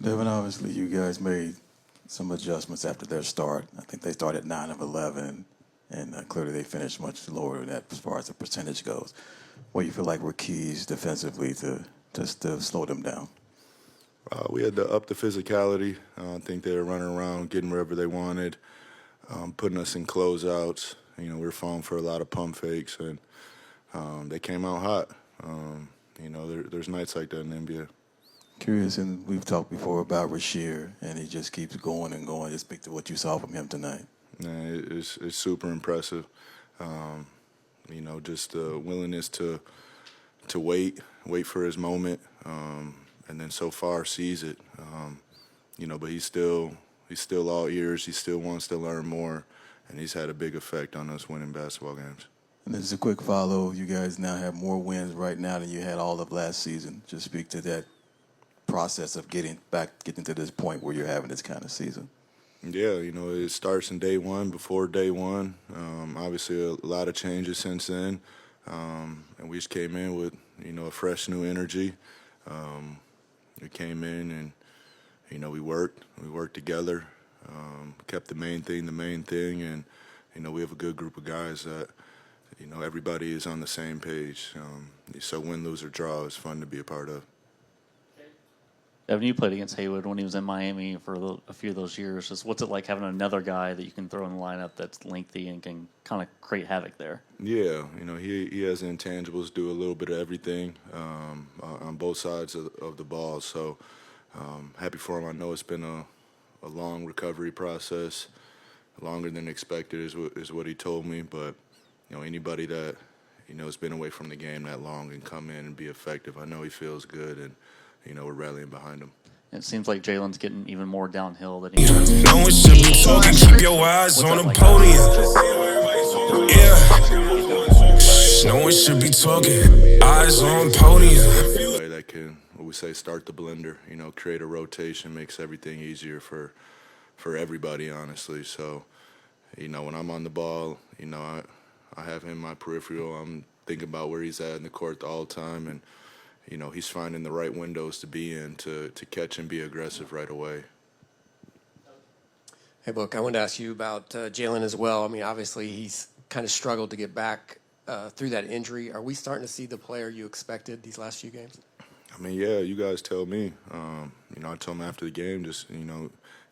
Devin, obviously, you guys made some adjustments after their start. I think they started 9 of 11, and clearly they finished much lower than that as far as the percentage goes. What do you feel like were keys defensively to just to slow them down? We had to up the physicality. I think they were running around, getting wherever they wanted, putting us in closeouts. We were falling for a lot of pump fakes, and they came out hot. There's nights like that in the NBA. Curious, and we've talked before about Rasheer, and he just keeps going and going. Just speak to what you saw from him tonight. Yeah, it's super impressive. Just the willingness to wait for his moment, and then so far sees it. But he's still all ears. He still wants to learn more, and he's had a big effect on us winning basketball games. And this is a quick follow. You guys now have more wins right now than you had all of last season. Just speak to that process of getting to this point where you're having this kind of season. Yeah, it starts in day one, before day one. Obviously, a lot of changes since then. And we just came in with, a fresh new energy. We came in and, we worked together, kept the main thing, and, we have a good group of guys that, everybody is on the same page. So win, lose, or draw is fun to be a part of. Evan, you played against Haywood when he was in Miami for a few of those years. Just what's it like having another guy that you can throw in the lineup that's lengthy and can kind of create havoc there? Yeah, he has the intangibles, do a little bit of everything on both sides of the ball. So happy for him. I know it's been a long recovery process, longer than expected is what he told me. But anybody that has been away from the game that long and come in and be effective, I know he feels good, and we're rallying behind him. It seems like Jalen's getting even more downhill than he No one should be talking, keep your eyes on the podium. Yeah. No one should be talking, eyes on podium. Anybody that can, what we say, start the blender, create a rotation, makes everything easier for everybody, honestly. So, when I'm on the ball, I have him in my peripheral. I'm thinking about where he's at in the court all the time, and he's finding the right windows to be in to catch and be aggressive right away. Hey, Book, I wanted to ask you about Jalen as well. I mean, obviously he's kind of struggled to get back through that injury. Are we starting to see the player you expected these last few games? I mean, yeah, you guys tell me. I told him after the game, just,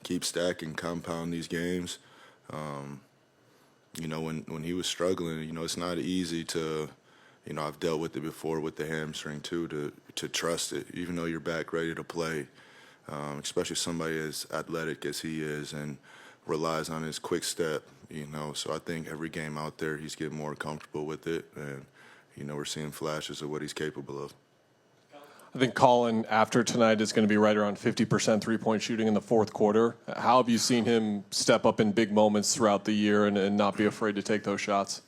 keep stacking, compound these games. When he was struggling, it's not easy to – I've dealt with it before with the hamstring too, to trust it, even though you're back ready to play, especially somebody as athletic as he is and relies on his quick step, So I think every game out there he's getting more comfortable with it, and, we're seeing flashes of what he's capable of. I think Colin, after tonight, is going to be right around 50% three-point shooting in the fourth quarter. How have you seen him step up in big moments throughout the year and not be afraid to take those shots?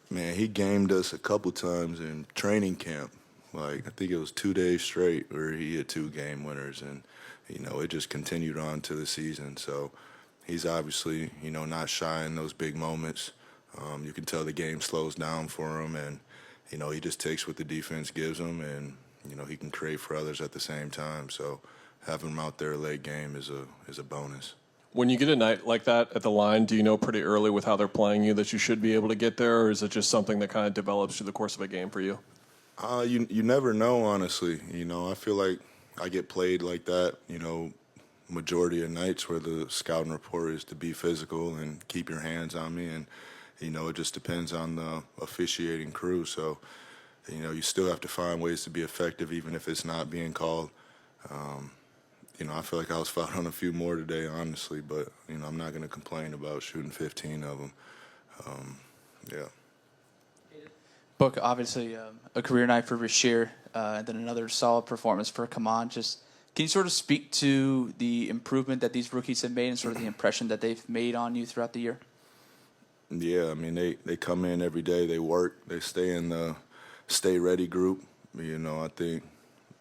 Man, he gamed us a couple times in training camp. I think it was 2 days straight where he had 2 game winners, and, it just continued on to the season. So he's obviously, not shy in those big moments. You can tell the game slows down for him, and, he just takes what the defense gives him, and, he can create for others at the same time. So having him out there late game is a bonus. When you get a night like that at the line, do you know pretty early with how they're playing you that you should be able to get there, or is it just something that kind of develops through the course of a game for you? You never know, honestly. I feel like I get played like that, majority of nights where the scouting report is to be physical and keep your hands on me, and, it just depends on the officiating crew. So, you still have to find ways to be effective even if it's not being called. I feel like I was fouled on a few more today, honestly, but, I'm not going to complain about shooting 15 of them. Yeah. Book, obviously a career night for Rasheer, and then another solid performance for Kaman. Just can you sort of speak to the improvement that these rookies have made and sort of the impression that they've made on you throughout the year? Yeah, I mean, they come in every day, they work, they stay in the stay ready group. I think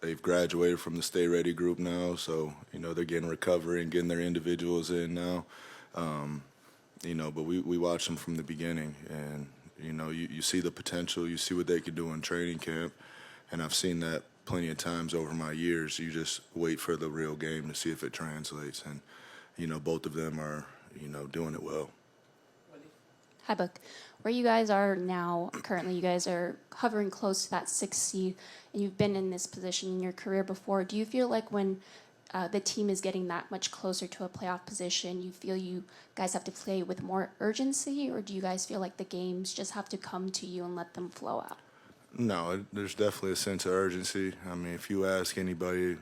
they've graduated from the stay ready group now, so, they're getting recovery and getting their individuals in now. But we watch them from the beginning, and, you see the potential, you see what they can do in training camp, and I've seen that plenty of times over my years. You just wait for the real game to see if it translates. And, both of them are, doing it well. Hi, Book. Where you guys are now, currently, you guys are hovering close to that 6th seed, and you've been in this position in your career before. Do you feel like when the team is getting that much closer to a playoff position, you feel you guys have to play with more urgency, or do you guys feel like the games just have to come to you and let them flow out? No, there's definitely a sense of urgency. I mean, if you ask anybody,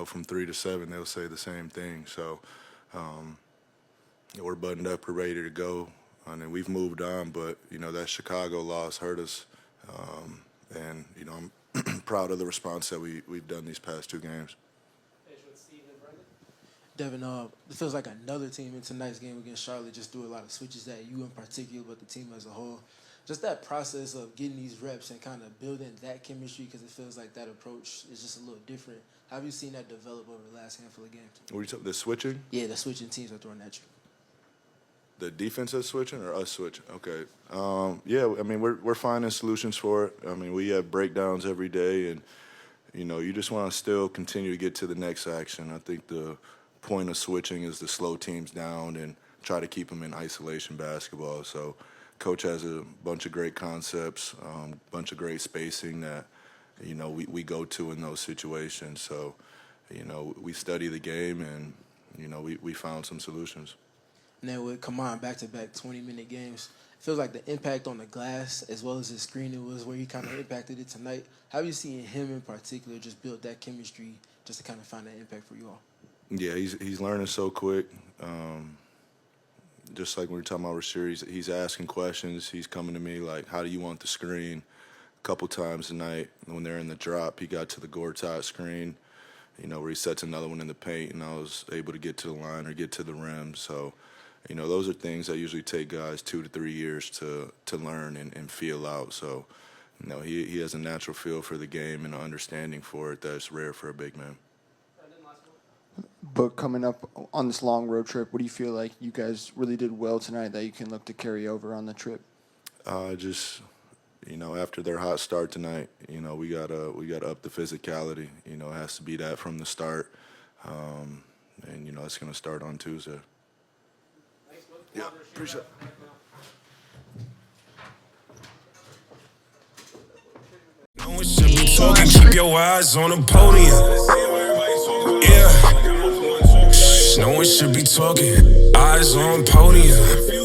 from 3 to 7, they'll say the same thing. So we're buttoned up, we're ready to go. I mean, we've moved on, but, that Chicago loss hurt us. And, I'm proud of the response that we've done these past 2 games. Devin, it feels like another team in tonight's game against Charlotte just threw a lot of switches at you in particular, but the team as a whole. Just that process of getting these reps and kind of building that chemistry, because it feels like that approach is just a little different. How have you seen that develop over the last handful of games? What are you talking, the switching? Yeah, the switching teams are throwing at you. The defense is switching or us switching? Okay. Yeah, I mean, we're finding solutions for it. I mean, we have breakdowns every day, and, you just want to still continue to get to the next action. I think the point of switching is to slow teams down and try to keep them in isolation basketball. So coach has a bunch of great concepts, bunch of great spacing that, we go to in those situations. So, we study the game and, we found some solutions. And then with Kaman back-to-back 20-minute games, it feels like the impact on the glass as well as his screening was where he kind of impacted it tonight. How have you seen him in particular just build that chemistry just to kind of find that impact for you all? Yeah, he's learning so quick. Just like when we were talking about Rasheer, he's asking questions. He's coming to me like, how do you want the screen? A couple times tonight when they're in the drop, he got to the Gortat screen, where he sets another one in the paint, and I was able to get to the line or get to the rim. So, those are things that usually take guys 2 to 3 years to learn and feel out. So, he has a natural feel for the game and an understanding for it that's rare for a big man. But coming up on this long road trip, what do you feel like you guys really did well tonight that you can look to carry over on the trip? After their hot start tonight, we gotta up the physicality. It has to be that from the start, and it's gonna start on Tuesday. Yeah, appreciate it. No one should be talking, keep your eyes on the podium. Yeah. No one should be talking, eyes on podium.